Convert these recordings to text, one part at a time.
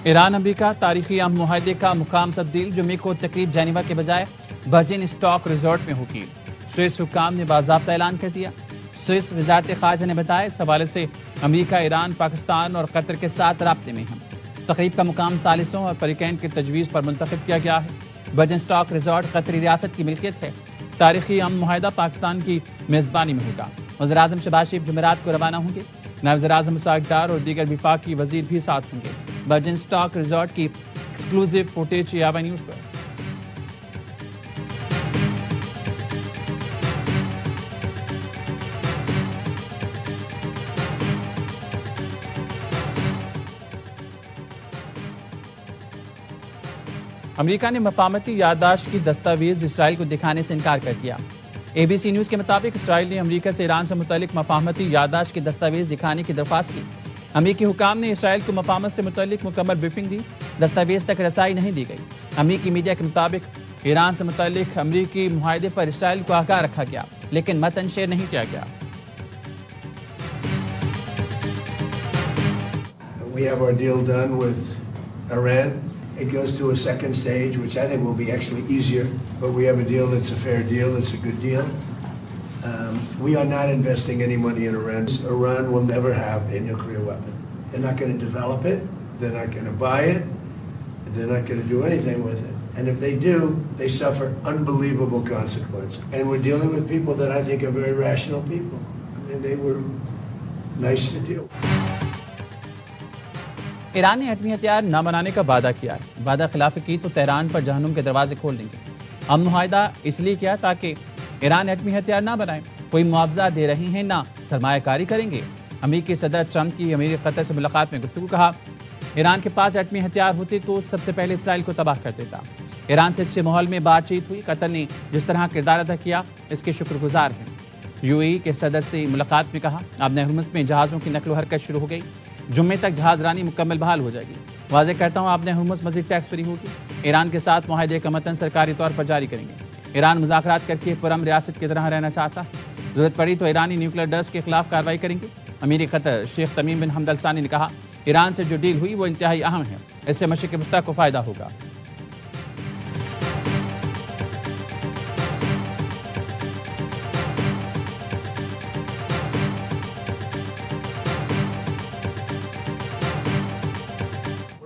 ایران امریکہ تاریخی اہم معاہدے کا مقام تبدیل، جمعے کو تقریب جنیوا کے بجائے ورجن اسٹاک ریزورٹ میں ہوگی۔ سوئس حکام نے باضابطہ اعلان کر دیا۔ سوئس وزارت خارجہ نے بتایا اس حوالے سے امریکہ، ایران، پاکستان اور قطر کے ساتھ رابطے میں ہیں۔ تقریب کا مقام ثالثوں اور فریقین کی تجویز پر منتخب کیا گیا ہے۔ ورجن اسٹاک ریزورٹ قطری ریاست کی ملکیت ہے۔ تاریخی اہم معاہدہ پاکستان کی میزبانی میں ہوگا۔ وزیراعظم شہباز شریف جمعرات کو روانہ ہوں گے۔ نائب وزیراعظم مساعد ڈار اور دیگر وفاقی وزیر بھی ساتھ ہوں گے۔ ورجن اسٹاک ریزورٹ کی ایکسکلوزیو فوٹیج یاوہ نیوز پر۔ امریکہ نے مفاہمتی یادداشت کی دستاویز اسرائیل کو دکھانے سے انکار کر دیا۔ اے بی سی نیوز کے مطابق اسرائیل نے امریکہ سے ایران سے متعلق مفاہمتی یادداشت کی دستاویز دکھانے کی درخواست کی۔ امریکی حکام نے اسرائیل کو مفاہمت سے متعلق مکمل بریفنگ دی۔ دستاویز تک رسائی نہیں دی گئی۔ امریکی میڈیا کے مطابق ایران سے متعلق امریکی معاہدے پر اسرائیل کو آگاہ رکھا گیا، لیکن متن شیئر نہیں کیا گیا۔ We have our deal done with Iran. It goes to a second stage, which I think will be actually easier, but we have a deal that's a fair deal, it's a good deal. We are not investing any money in Iran. Iran will never have a nuclear weapon. They're not going to develop it, they're not going to buy it, they're not going to do anything with it. And if they do, they suffer unbelievable consequences. And we're dealing with people that I think are very rational people. I mean, they were nice to deal with. Iran نے ایٹمی ہتھیار نہ بنانے کا وعدہ کیا ہے۔ وعدہ خلاف کی تو تہران پر جہنم کے دروازے کھول دیں گے۔ ہم معاہدہ اس لیے کیا تاکہ ایران ایٹمی ہتھیار نہ بنائے۔ کوئی معاوضہ دے رہے ہیں نہ سرمایہ کاری کریں گے۔ امریکی صدر ٹرمپ کی امیر قطر سے ملاقات میں گفتگو، کہا ایران کے پاس ایٹمی ہتھیار ہوتے تو سب سے پہلے اسرائیل کو تباہ کر دیتا۔ ایران سے اچھے ماحول میں بات چیت ہوئی۔ قطر نے جس طرح کردار ادا کیا اس کے شکر گزار ہیں۔ یو اے ای کے صدر سے ملاقات میں کہا آبِ ہرمز میں جہازوں کی نقل و حرکت شروع ہو گئی۔ جمعے تک جہاز رانی مکمل بحال ہو جائے گی۔ واضح کرتا ہوں آبِ ہرمز مزید ٹیکس فری ہوگی۔ ایران کے ساتھ معاہدے کا متن سرکاری طور پر جاری کریں گے۔ ایران مذاکرات کر کے پرامن ریاست کی طرح رہنا چاہتا ہے۔ ضرورت پڑی تو ایرانی نیوکلیر ڈرس کے خلاف کارروائی کریں گے۔ امیر قطر شیخ تمیم بن حمد الثانی نے کہا ایران سے جو ڈیل ہوئی وہ انتہائی اہم ہے، اس سے مشرق وسطیٰ کو فائدہ ہوگا۔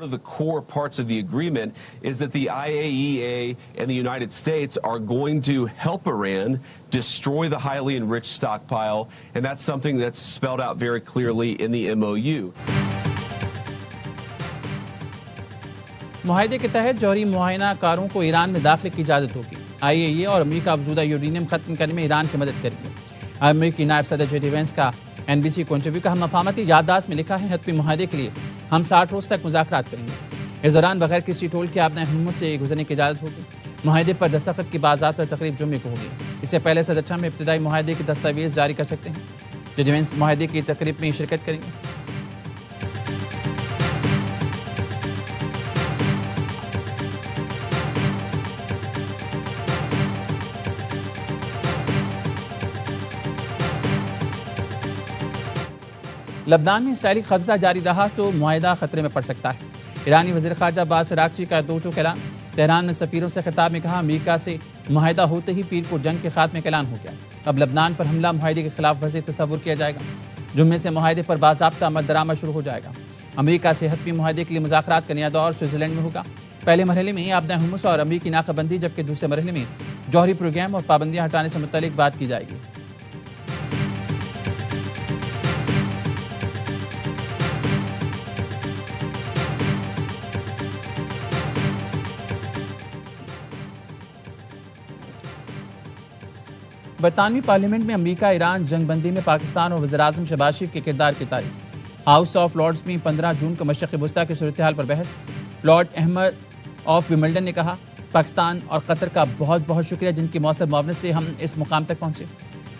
One of the core parts of the agreement is that the IAEA and the United States are going to help Iran destroy the highly enriched stockpile, and that's something that's spelled out very clearly in the MOU. معاہدے کے تحت جوہری معائنہ کاروں کو ایران میں داخلے کی اجازت ہوگی۔ IAEA اور امریکہ افزودہ یورینیم ختم کرنے میں ایران کی مدد کریں گے۔ امریکی نائب صدر جے ڈی وینس کا NBC کو انٹرویو، کہا مفاہمتی یادداشت میں لکھا ہے حتمی معاہدے کے لیے ہم 60 روز تک مذاکرات کریں گے۔ اس دوران بغیر کسی ٹول کے آبِ ہرمز سے گزرنے کی اجازت ہوگی۔ معاہدے پر دستخط کی باضابطہ تقریب جمعے کو ہوگی۔ اس سے پہلے صدر ٹرمپ ابتدائی معاہدے کی دستاویز جاری کر سکتے ہیں۔ جے ڈی وینس معاہدے کی تقریب میں شرکت کریں گے۔ لبنان میں اسرائیلی قبضہ جاری رہا تو معاہدہ خطرے میں پڑ سکتا ہے۔ ایرانی وزیر خارجہ عباس عراقچی کا دو ٹوک اعلان۔ تہران میں سفیروں سے خطاب میں کہا امریکہ سے معاہدہ ہوتے ہی پیر کو جنگ کے خاتمے کا اعلان ہو گیا۔ اب لبنان پر حملہ معاہدے کے خلاف ورزی تصور کیا جائے گا۔ جمعے سے معاہدے پر باضابطہ عمل درآمد شروع ہو جائے گا۔ امریکہ سے حتمی معاہدے کے لیے مذاکرات کا نیا دور سوئٹزرلینڈ میں ہوگا۔ پہلے مرحلے میں آبِ ہرمز اور امریکی ناکہ بندی، جبکہ دوسرے مرحلے میں جوہری پروگرام اور پابندیاں ہٹانے سے متعلق بات کی جائے گی۔ برطانوی پارلیمنٹ میں امریکہ ایران جنگ بندی میں پاکستان اور وزیراعظم شہباز شریف کے کردار کی تعریف۔ ہاؤس آف لارڈز میں 15 جون کو مشرق وسطیٰ کی صورتحال پر بحث۔ لارڈ احمد آف ویمبلڈن نے کہا پاکستان اور قطر کا بہت بہت شکریہ جن کی مؤثر معاونت سے ہم اس مقام تک پہنچے۔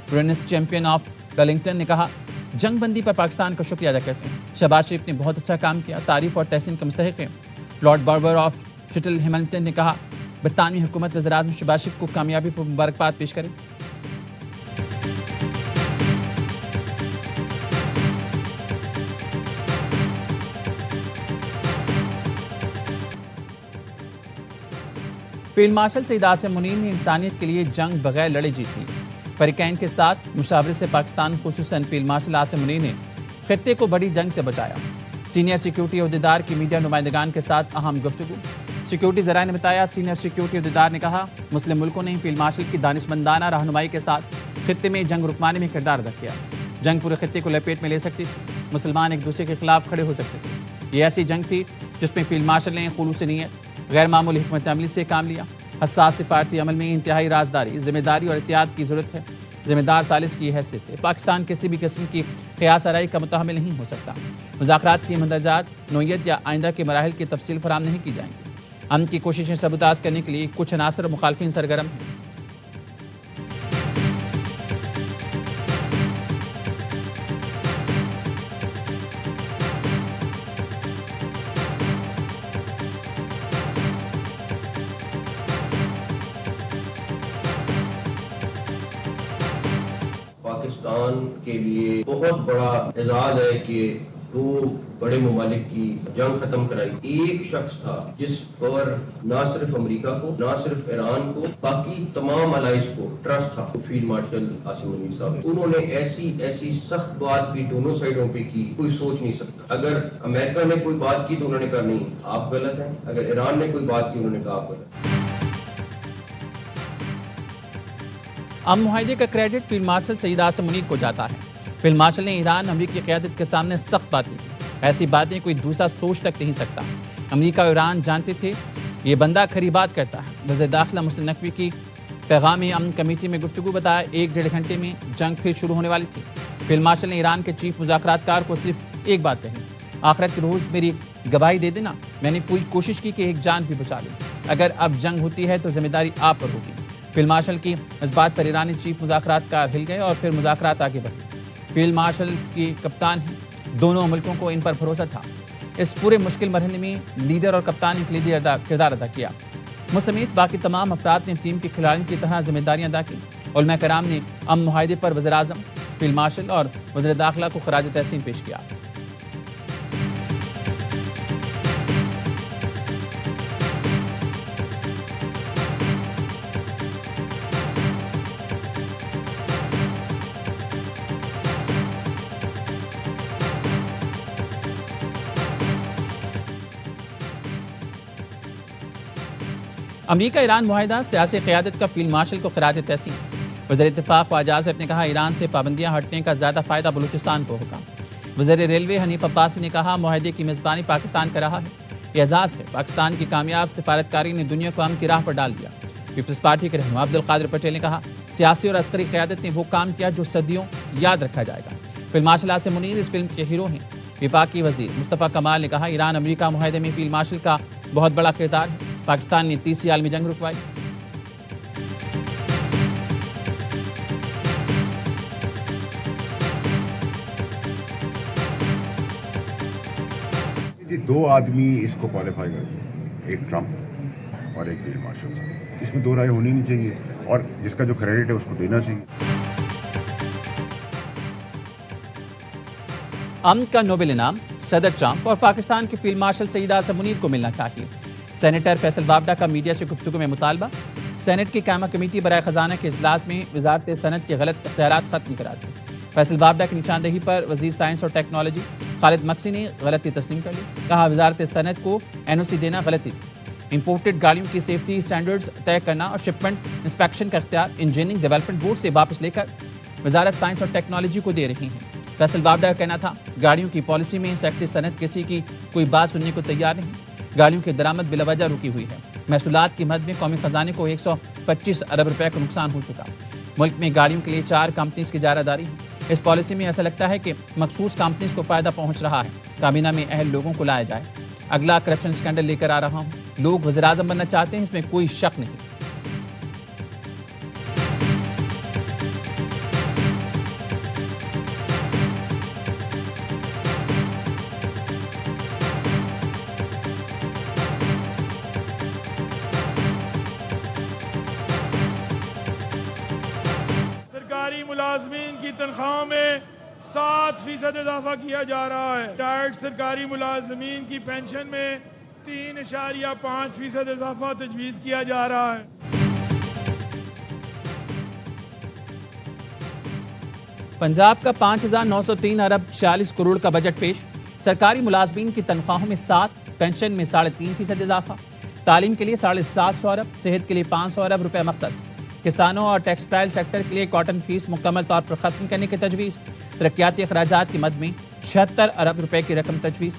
ٹینس چیمپئن آف ولنگٹن نے کہا جنگ بندی پر پاکستان کا شکریہ ادا کرتے ہیں، شہباز شریف نے بہت اچھا کام کیا، تعریف اور تحسین کا مستحق ہیں۔ Lord barber of shuttle Hamilton نے کہا برطانوی حکومت وزیراعظم شہباز شریف کو کامیابی پر مبارکباد پیش کرے۔ فیلڈ مارشل سعید عاصم منیر نے انسانیت کے لیے جنگ بغیر لڑے جیتی۔ فریقین کے ساتھ مشاورت سے پاکستان خصوصاً فیلڈ مارشل عاصم منیر نے خطے کو بڑی جنگ سے بچایا۔ سینئر سیکیورٹی عہدیدار کی میڈیا نمائندگان کے ساتھ اہم گفتگو۔ سیکیورٹی ذرائع نے بتایا، سینئر سیکیورٹی عہدیدار نے کہا، مسلم ملکوں نے فیلڈ مارشل کی دانشمندانہ رہنمائی کے ساتھ خطے میں جنگ رکوانے میں کردار ادا کیا۔ جنگ پورے خطے کو لپیٹ میں لے سکتی تھی، مسلمان ایک دوسرے کے خلاف کھڑے ہو سکتے تھے۔ یہ ایسی جنگ تھی جس میں فیلڈ مارشل نے خلوص نیت، غیر معمولی حکمت عملی سے کام لیا۔ حساس سفارتی عمل میں انتہائی رازداری، ذمہ داری اور احتیاط کی ضرورت ہے۔ ذمہ دار ثالث کی حیثیت سے پاکستان کسی بھی قسم کی قیاس آرائی کا متحمل نہیں ہو سکتا۔ مذاکرات کی مندرجات نوعیت یا آئندہ کے مراحل کی تفصیل فراہم نہیں کی جائیں گی۔ امن کی کوششیں سبوتاژ کرنے کے لیے کچھ عناصر مخالفین سرگرم ہیں۔ پاکستان کے لیے بہت بڑا اعزاز ہے کہ دو بڑے ممالک کی جنگ ختم کرائی۔ ایک شخص تھا جس پر نہ صرف امریکہ کو، نہ صرف ایران کو، باقی تمام الائز کو ٹرسٹ تھا، فیلڈ مارشل عاصم منیر صاحب۔ انہوں نے ایسی سخت بات بھی دونوں سائڈوں پہ کی، کوئی سوچ نہیں سکتا۔ اگر امریکہ نے کوئی بات کی تو انہوں نے کہا نہیں آپ غلط ہیں، اگر ایران نے کوئی بات کی انہوں نے کہا آپ غلط ہیں۔ امن معاہدے کا کریڈٹ فیلڈ مارشل سعید عاصم منیر کو جاتا ہے۔ فیلڈ مارشل نے ایران امریکی قیادت کے سامنے سخت باتیں کی۔ ایسی باتیں کوئی دوسرا سوچ تک نہیں سکتا۔ امریکہ اور ایران جانتے تھے یہ بندہ کھری بات کرتا ہے۔ وزیر داخلہ محسن نقوی کی پیغام امن کمیٹی میں گفتگو بتایا 1-1.5 گھنٹے میں جنگ پھر شروع ہونے والی تھی۔ فیلڈ مارشل نے ایران کے چیف مذاکرات کار کو صرف ایک بات کہی، آخرت کے روز میری گواہی دے دینا، میں نے پوری کوشش کی کہ ایک جان بھی بچا لوں، اگر اب جنگ ہوتی ہے تو ذمہ داری آپ پر ہوگی۔ فیلڈ مارشل کی اس بات پر ایرانی چیف مذاکرات کار ہل گئے اور پھر مذاکرات آگے بڑھے۔ فیلڈ مارشل کی کپتان ہیں، دونوں ملکوں کو ان پر بھروسہ تھا۔ اس پورے مشکل مرحلے میں لیڈر اور کپتان نے کلیدی کردار ادا کیا۔ مجھ سمیت باقی تمام افراد نے ٹیم کے کھلاڑیوں کی طرح ذمہ داریاں ادا کی۔ علماء کرام نے امن معاہدے پر وزیر اعظم، فیلڈ مارشل اور وزیر داخلہ کو خراج تحسین پیش کیا۔ امریکہ ایران معاہدہ سیاسی قیادت کا فیلڈ مارشل کو خراج تحسین۔ وزیر اتفاق خواجہ آصف نے کہا ایران سے پابندیاں ہٹنے کا زیادہ فائدہ بلوچستان کو ہوگا۔ وزیر ریلوے حنیف عباسی نے کہا معاہدے کی میزبانی پاکستان کر رہا ہے، یہ اعزاز ہے۔ پاکستان کی کامیاب سفارتکاری نے دنیا کو امن کی راہ پر ڈال دیا۔ پیپلز پارٹی کے رہنما عبدالقادر پٹیل نے کہا سیاسی اور عسکری قیادت نے وہ کام کیا جو صدیوں یاد رکھا جائے گا۔ فیلڈ مارشل عاصم منیر اس فلم کے ہیرو ہیں۔ وفاقی وزیر مصطفیٰ کمال نے کہا ایران امریکہ معاہدے میں فیلڈ مارشل کا بہت بڑا کردار ہے۔ پاکستان نے تیسری عالمی جنگ رکوائی۔ دو آدمی اس کو کوالیفائی کرتے ہیں، ایک ٹرمپ اور ایک فیلڈ مارشل صاحب۔ اس میں دو رائے ہونی نہیں چاہیے اور جس کا جو کریڈٹ ہے اس کو دینا چاہیے۔ امن کا نوبل انعام صدر ٹرمپ اور پاکستان کے فیلڈ مارشل سعید عاصم منیر کو ملنا چاہیے۔ سینیٹر فیصل بابڈا کا میڈیا سے گفتگو میں مطالبہ، سینٹ کی قائمہ کمیٹی برائے خزانہ کے اجلاس میں وزارت صنعت کے غلط اختیارات ختم کرا دی۔ فیصل بابڈا کی نشاندہی پر وزیر سائنس اور ٹیکنالوجی خالد مکسی نے غلطی تسلیم کر لی، کہا وزارت صنعت کو NOC دینا غلطی تھی۔ امپورٹڈ گاڑیوں کی سیفٹی سٹینڈرڈز طے کرنا اور شپمنٹ انسپیکشن کا اختیار انجینئرنگ ڈیولپمنٹ بورڈ سے واپس لے کر وزارت سائنس اور ٹیکنالوجی کو دے رہی ہیں۔ فیصل بابڈا کا کہنا تھا گاڑیوں کی پالیسی میں سیکٹری صنعت کسی کی کوئی بات سننے کو تیار نہیں، گاڑیوں کی درآمد بلا وجہ رکی ہوئی ہے۔ محصولات کی مد میں قومی خزانے کو 125 ارب روپے کا نقصان ہو چکا۔ ملک میں گاڑیوں کے لیے 4 کمپنیز کی اجارہ داری ہے۔ اس پالیسی میں ایسا لگتا ہے کہ مخصوص کمپنیز کو فائدہ پہنچ رہا ہے۔ کابینہ میں اہل لوگوں کو لایا جائے۔ اگلا کرپشن اسکینڈل لے کر آ رہا ہوں، لوگ وزیر اعظم بننا چاہتے ہیں، اس میں کوئی شک نہیں۔ سرکاری ملازمین کی تنخواہوں میں 7% اضافہ کیا جا رہا ہے۔ ریٹائرڈ سرکاری ملازمین کی پینشن میں 3.5% اضافہ تجویز کیا جا رہا ہے۔ پنجاب کا 5,903 ارب 46 کروڑ کا بجٹ پیش، سرکاری ملازمین کی تنخواہوں میں 7، پینشن میں 3.5% اضافہ، تعلیم کے لیے 750 ارب، صحت کے لیے 500 ارب روپے مختص، کسانوں اور ٹیکسٹائل سیکٹر کے لیے کاٹن فیس مکمل طور پر ختم کرنے کی تجویز، ترقیاتی اخراجات کی مد میں 76 ارب روپے کی رقم تجویز۔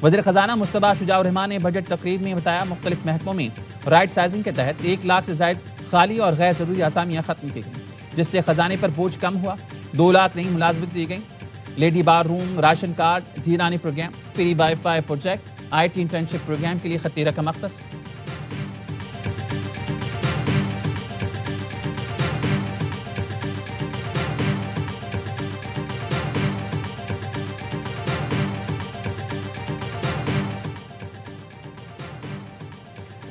وزیر خزانہ مصطفیٰ شجاع الرحمان نے بجٹ تقریر میں بتایا مختلف محکموں میں رائٹ سائزنگ کے تحت 1 لاکھ سے زائد خالی اور غیر ضروری اسامیاں ختم کی گئیں، جس سے خزانے پر بوجھ کم ہوا، 2 لاکھ نئی ملازمت دی گئیں، lady bar room, ration card, دھیرانی programme, free wifi project, IT internship programme کے لیے خطی رقم مختص۔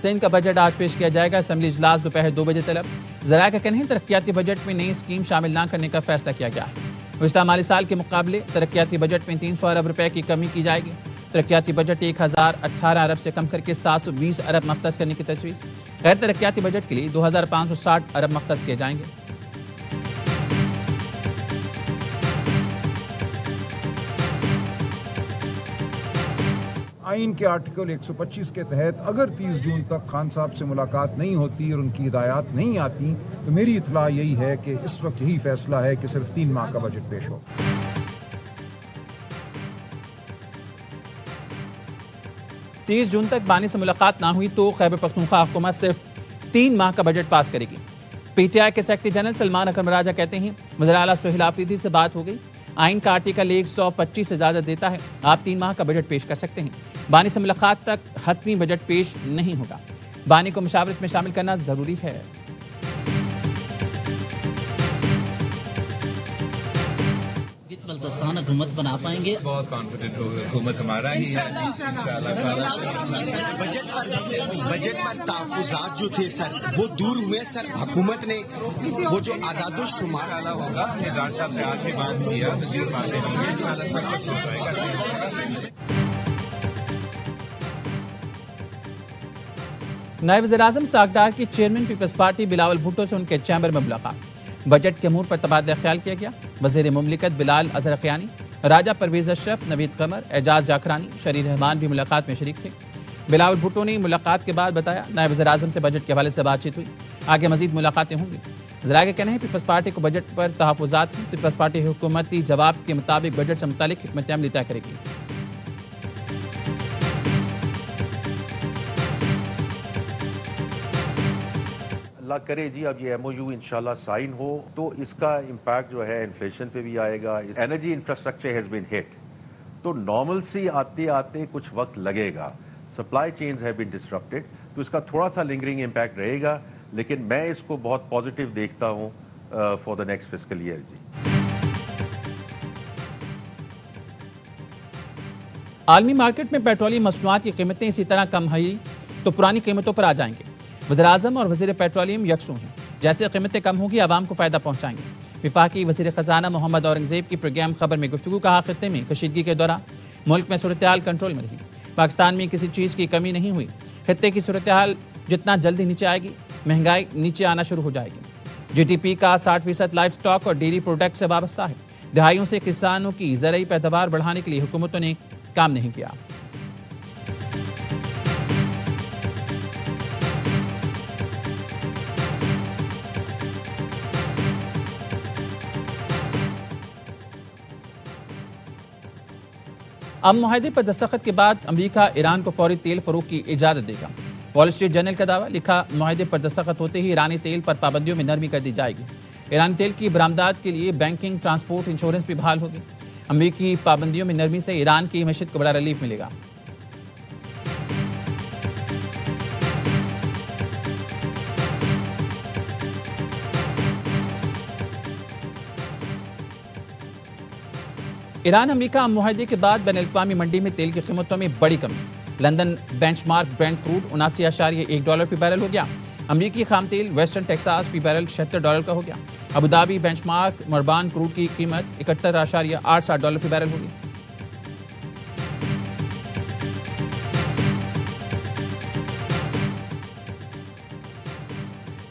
سندھ کا بجٹ آج پیش کیا جائے گا، اسمبلی اجلاس دوپہر 2 بجے طلب۔ ذرائع کا کہنا ہے ترقیاتی بجٹ میں نئی اسکیم شامل نہ کرنے کا فیصلہ کیا گیا ہے۔ گزشتہ مالی سال کے مقابلے ترقیاتی بجٹ میں 300 ارب روپے کی کمی کی جائے گی۔ ترقیاتی بجٹ 1018 ارب سے کم کر کے 720 ارب مختص کرنے کی تجویز۔ غیر ترقیاتی بجٹ کے لیے 2560 ارب مختص کیے جائیں گے۔ آئین کے آرٹیکل 125 کے تحت اگر 30 جون تک خان صاحب سے ملاقات نہیں ہوتی اور ان کی ہدایات نہیں آتی تو میری اطلاع یہی ہے کہ اس وقت یہی فیصلہ ہے کہ صرف 3 ماہ کا بجٹ پیش ہو۔ 30 جون تک بانی سے ملاقات نہ ہوئی تو خیبر پختونخوا حکومت صرف 3 ماہ کا بجٹ پاس کرے گی۔ PTI کے سیکرٹری جنرل سلمان اکرم راجہ کہتے ہیں وزیر اعلیٰ سہیل آفریدی سے بات ہو گئی، آئین کا آرٹیکل 125 اجازت دیتا ہے، آپ 3 ماہ کا بجٹ پیش کر سکتے ہیں۔ بانی سے ملاقات تک حتمی بجٹ پیش نہیں ہوگا، بانی کو مشاورت میں شامل کرنا ضروری ہے۔ بلتستان حکومت بنا پائیں گے، بہت کانفیڈنٹ ہوگی حکومت ہمارا ہی ہے بجٹ پر تحفظات جو تھے سر وہ دور ہوئے سر، حکومت نے وہ جو اعداد و شمار ہوگا ڈار صاحب سے آج ہی بات کیا وزیر باتیں ہوں گے، انشاءاللہ سب کچھ ہو جائے گا۔ نائب وزیر اعظم ساکھدار کی چیئرمین پیپلز پارٹی بلاول بھٹو سے ان کے چیمبر میں ملاقات، بجٹ کے امور پر تبادلہ خیال کیا گیا۔ وزیر مملکت بلال ازرقیانی، راجہ پرویز اشرف، نوید قمر، اعجاز جاکرانی، شریر رحمان بھی ملاقات میں شریک تھے۔ بلاول بھٹو نے ملاقات کے بعد بتایا نائب وزیر اعظم سے بجٹ کے حوالے سے بات چیت ہوئی، آگے مزید ملاقاتیں ہوں گی۔ ذرائع کا کہنا ہے پیپلز پارٹی کو بجٹ پر تحفظات ہیں، پیپلز پارٹی حکومتی جواب کے مطابق بجٹ سے متعلق حکمت عملی طے کرے گی۔ اللہ کرے جی اب یہ MOU انشاءاللہ سائن ہو تو اس کا امپیکٹ جو ہے انفلیشن پہ بھی آئے گا۔ انرجی انفراسٹرکچر ہیز بین ہٹ تو نارمل سی آتے آتے کچھ وقت لگے گا، سپلائی چینز ہیو بین ڈسرپٹڈ تو اس کا تھوڑا سا لنگرنگ امپیکٹ رہے گا، لیکن میں اس کو بہت پازیٹیو دیکھتا ہوں for the next fiscal year جی۔ عالمی مارکیٹ میں پیٹرولیم مصنوعات کی قیمتیں اسی طرح کم ہوئی تو پرانی قیمتوں پر آ جائیں گے۔ وزیر اعظم اور وزیر پیٹرولیم یکساں ہیں، جیسے قیمتیں کم ہوگی عوام کو فائدہ پہنچائیں گے۔ وفاقی وزیر خزانہ محمد اورنگزیب کی پروگرام خبر میں گفتگو، کہا خطے میں کشیدگی کے دوران ملک میں صورتحال کنٹرول میں رہی، پاکستان میں کسی چیز کی کمی نہیں ہوئی، خطے کی صورتحال جتنا جلدی نیچے آئے گی مہنگائی نیچے آنا شروع ہو جائے گی۔ GDP کا 60% لائف سٹاک اور ڈیری پروڈکٹ سے وابستہ ہے۔ دہائیوں سے کسانوں کی زرعی پیداوار بڑھانے کے لیے حکومتوں نے کام نہیں کیا۔ امن معاہدے پر دستخط کے بعد امریکہ ایران کو فوری تیل فروخت کی اجازت دے گا، وال اسٹریٹ جرنل کا دعویٰ، لکھا معاہدے پر دستخط ہوتے ہی ایرانی تیل پر پابندیوں میں نرمی کر دی جائے گی۔ ایرانی تیل کی برآمدات کے لیے بینکنگ، ٹرانسپورٹ، انشورنس بھی بحال ہوگی۔ امریکی پابندیوں میں نرمی سے ایران کی معیشت کو بڑا ریلیف ملے گا۔ ایران امریکہ امن معاہدے کے بعد بین الاقوامی منڈی میں تیل کی قیمتوں میں بڑی کمی، لندن بینچ مارک برینٹ کروڈ $79.1 فی بیرل ہو گیا، امریکی خام تیل ویسٹرن ٹیکساس فی بیرل $76 کا ہو گیا، ابوظہبی بینچ مارک مربان کروڈ کی قیمت $71.87 فی بیرل ہوگی۔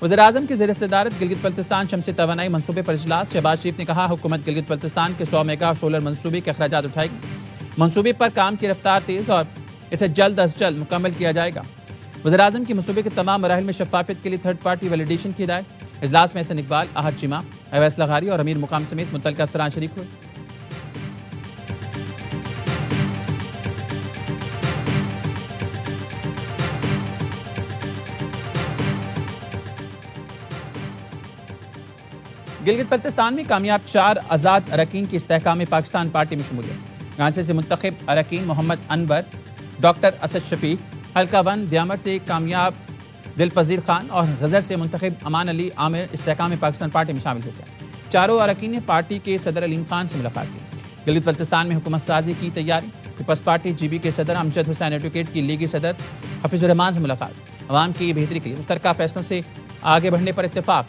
وزیراعظم کی زیر صدارت گلگت بلتستان شمسی توانائی منصوبے پر اجلاس. شہباز شریف نے کہا حکومت گلگت بلتستان کے 100 میگا سولر منصوبے کے اخراجات اٹھائے گی. منصوبے پر کام کی رفتار تیز اور اسے جلد از جلد مکمل کیا جائے گا. وزیراعظم کی منصوبے کے تمام مراحل میں شفافیت کے لیے تھرڈ پارٹی ویلیڈیشن کی ہدایت. اجلاس میں احسن اقبال، احد چیمہ، اویس لغاری اور امیر مقام سمیت متعلقہ افسران شریک ہوئے. گلگت بلتستان میں کامیاب 4 آزاد اراکین کی استحکام پاکستان پارٹی میں شمولیت. گانسی سے منتخب اراکین محمد انور، ڈاکٹر اسد شفیق، حلقہ 1 دیامر سے کامیاب دلپذیر خان اور غزر سے منتخب امان علی عامر استحکام پاکستان پارٹی میں شامل ہو گیا. چاروں اراکین نے پارٹی کے صدر علیم خان سے ملاقات کی. گلگت بلتستان میں حکومت سازی کی تیاری. پیپلز پارٹی جی بی کے صدر امجد حسین ایڈوکیٹ کی لیگی صدر حفیظ الرحمان سے ملاقات. عوام کی بہتری کے لیے مشترکہ فیصلوں سے آگے بڑھنے پر اتفاق.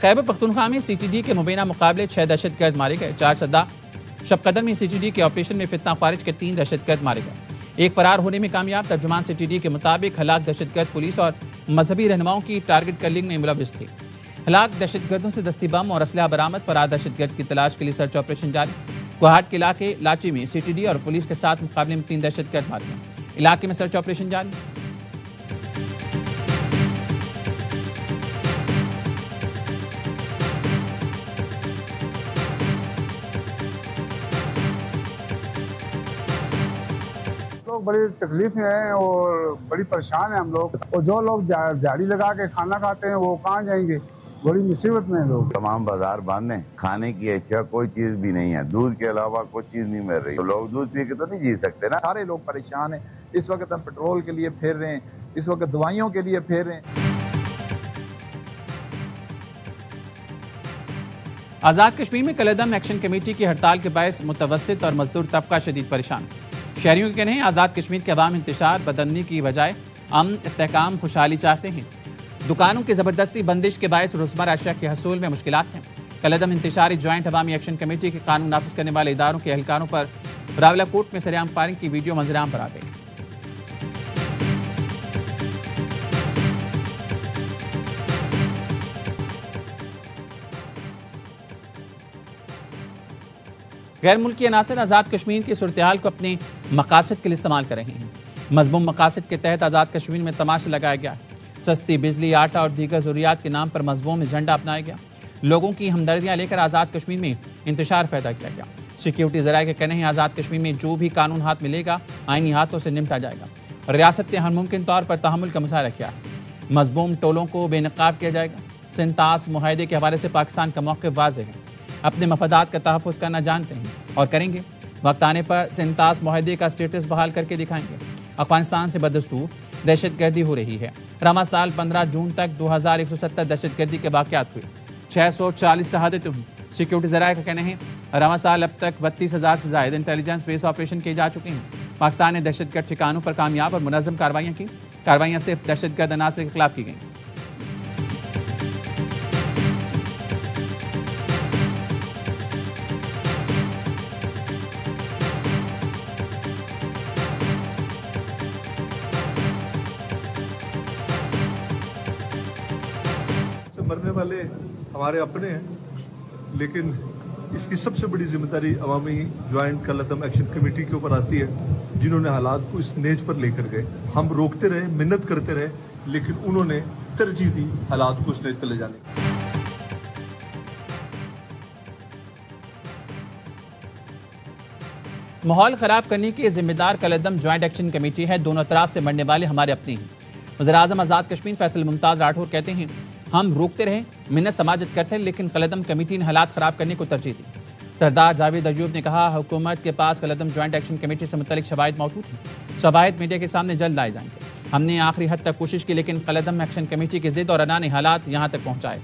خیبر پختونخوا میں سی ٹی ڈی کے مبینہ مقابلے 6 دہشت گرد مارے گئے. 4 سدہ شب قدر میں سی ٹی ڈی کے آپریشن میں فتنہ خارج کے 3 دہشت گرد مارے گئے. ایک فرار ہونے میں کامیاب. ترجمان سی ٹی ڈی کے مطابق ہلاک دہشت گرد پولیس اور مذہبی رہنماؤں کی ٹارگٹ کلنگ میں ملوث تھے. ہلاک دہشت گردوں سے دستی بم اور اسلحہ برآمد. فرار دہشت گرد کی تلاش کے لیے سرچ آپریشن جاری. کوہاٹ کے علاقے لاچی میں سی ٹی ڈی اور پولیس کے ساتھ مقابلے میں 3 دہشت گرد مارے گئے. علاقے میں سرچ آپریشن جاری. بڑی تکلیف میں ہیں اور بڑی پریشان ہیں ہم لوگ. اور جو لوگ دیہڑی لگا کے کھانا کھاتے ہیں وہ کہاں جائیں گے؟ بڑی مصیبت میں ہیں لوگ. تمام بازار بند ہیں، کھانے کی اشیاء کوئی چیز بھی نہیں ہے. دودھ کے علاوہ کوئی چیز نہیں مل رہی. تو لوگ دودھ پی کے تو نہیں جی سکتے نا. سارے لوگ پریشان ہیں. اس وقت ہم پیٹرول کے لیے پھیر رہے ہیں، اس وقت دوائیوں کے لیے پھیر رہے ہیں. آزاد کشمیر میں کلیدم ایکشن کمیٹی کی ہڑتال کے باعث متوسط اور مزدور طبقہ شدید پریشان. شہریوں کے کہنے ہیں آزاد کشمیر کے عوام انتشار بدامنی کی بجائے امن، استحکام، خوشحالی چاہتے ہیں. دکانوں کی زبردستی بندش کے باعث روزمرہ اشیاء کے حصول میں مشکلات ہیں. کلیدم انتشاری جوائنٹ عوامی ایکشن کمیٹی کے قانون نافذ کرنے والے اداروں کے اہلکاروں پر راولاکوٹ میں سرعام فائرنگ کی ویڈیو منظر عام پر آ گئی. غیر ملکی عناصر آزاد کشمیر کی صورتحال کو اپنے مقاصد کے لیے استعمال کر رہے ہیں. مذموم مقاصد کے تحت آزاد کشمیر میں تماشا لگایا گیا. سستی بجلی، آٹا اور دیگر ضروریات کے نام پر مذموم ایجنڈا اپنایا گیا. لوگوں کی ہمدردیاں لے کر آزاد کشمیر میں انتشار پیدا کیا گیا. سیکیورٹی ذرائع کے کہنے ہیں آزاد کشمیر میں جو بھی قانون ہاتھ ملے گا آئینی ہاتھوں سے نمٹا جائے گا. ریاست نے ہر ممکن طور پر تحمل کا مظاہرہ کیا ہے. مذموم ٹولوں کو بے نقاب کیا جائے گا. سنتاس معاہدے کے حوالے سے پاکستان کا موقف واضح ہے. اپنے مفادات کا تحفظ کرنا جانتے ہیں اور کریں گے. وقت آنے پر سنتاس معاہدے کا سٹیٹس بحال کر کے دکھائیں گے. افغانستان سے بدستور دہشت گردی ہو رہی ہے. رواں سال 15 جون تک 2170 دہشت گردی کے واقعات ہوئے. 640 شہادتیں ہوئی. سیکیورٹی ذرائع کا کہنا ہے رواں سال اب تک 32,000 سے زائد انٹیلیجنس بیس آپریشن کیے جا چکے ہیں. پاکستان نے دہشت گرد ٹھکانوں پر کامیاب اور منظم کارروائیاں کی. کارروائیاں صرف دہشت گرد عناصر کے خلاف کی گئیں. مرنے والے ہمارے اپنے ہیں، لیکن اس کی سب سے بڑی ذمہ داری عوامی جوائنٹ کلیدم ایکشن کمیٹی کے اوپر آتی ہے، جنہوں نے حالات کو اس نیج پر لے کر گئے. ہم روکتے رہے، منت کرتے رہے، لیکن انہوں نے ترجیح دی حالات کو اس نیج پر لے جانے کی. ماحول خراب کرنے کی ذمہ دار کلیدم جوائنٹ ایکشن کمیٹی ہے. دونوں اطراف سے مرنے والے ہمارے اپنے ہیں. وزیراعظم آزاد کشمیر فیصل ممتاز راٹھور کہتے ہیں ہم روکتے رہے، منت سماجت کرتے ہیں، لیکن کلیدم کمیٹی نے حالات خراب کرنے کو ترجیح دی. سردار جاوید ایوب نے کہا حکومت کے پاس کلیدم جوائنٹ ایکشن کمیٹی سے متعلق شواہد موجود ہیں. شواہد میڈیا کے سامنے جلد لائے جائیں گے. ہم نے آخری حد تک کوشش کی، لیکن کلیدم ایکشن کمیٹی کی ضد اور انا نے حالات یہاں تک پہنچائے.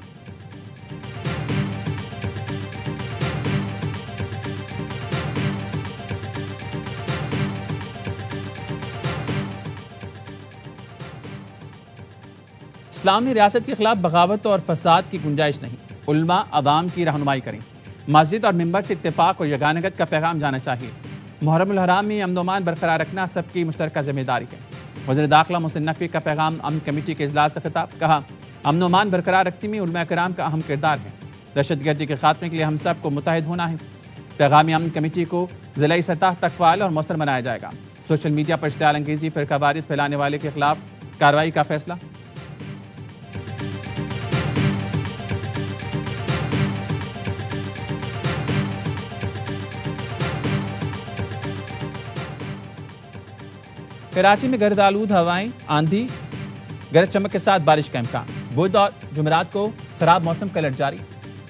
اسلام میں ریاست کے خلاف بغاوت اور فساد کی گنجائش نہیں. علماء عوام کی رہنمائی کریں. مسجد اور ممبر سے اتفاق اور یگانگت کا پیغام جانا چاہیے. محرم الحرام میں امن و امان برقرار رکھنا سب کی مشترکہ ذمہ داری ہے. وزیر داخلہ محسن نقوی کا پیغام امن کمیٹی کے اجلاس سے خطاب. کہا امن و امان برقرار رکھنے میں علماء کرام کا اہم کردار ہے. دہشت گردی کے خاتمے کے لیے ہم سب کو متحد ہونا ہے. پیغام امن کمیٹی کو ضلعی سطح تک فعال اور مؤثر بنایا جائے گا. سوشل میڈیا پر اشتعال انگیزی فرقہ واریت پھیلانے والے کے خلاف کارروائی کا فیصلہ. کراچی میں گرد آلود ہوائیں، آندھی، گرج چمک کے ساتھ بارش کا امکان. بدھ اور جمعرات کو خراب موسم کا الرٹ جاری.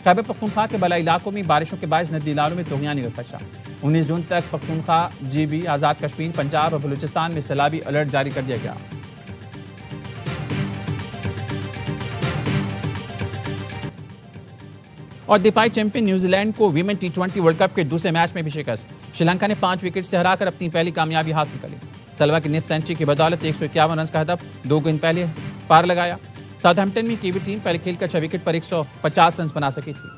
خیبر پختونخوا کے بالائی علاقوں میں بارشوں کے باعث ندی نالوں میں طغیانی کا خدشہ. 19 جون تک پختونخوا، جی بی، آزاد کشمیر، پنجاب اور بلوچستان میں سیلابی الرٹ جاری کر دیا گیا. اور دفاعی چیمپئن نیوزی لینڈ کو ویمن T20 ورلڈ کپ کے دوسرے میچ میں بھی شکست. شری لنکا نے 5 وکٹ سے ہرا کر اپنی پہلی کامیابی حاصل کر لی. سلوا کی نصف سینچری کی بدولت 151 رنز کا ہدف 2 گیند پہلے پار لگایا. ساؤتھ ہیمپٹن میں کی وی ٹیم پہلے کھیل کر 6 وکٹ پر 150 رنز بنا سکی تھی.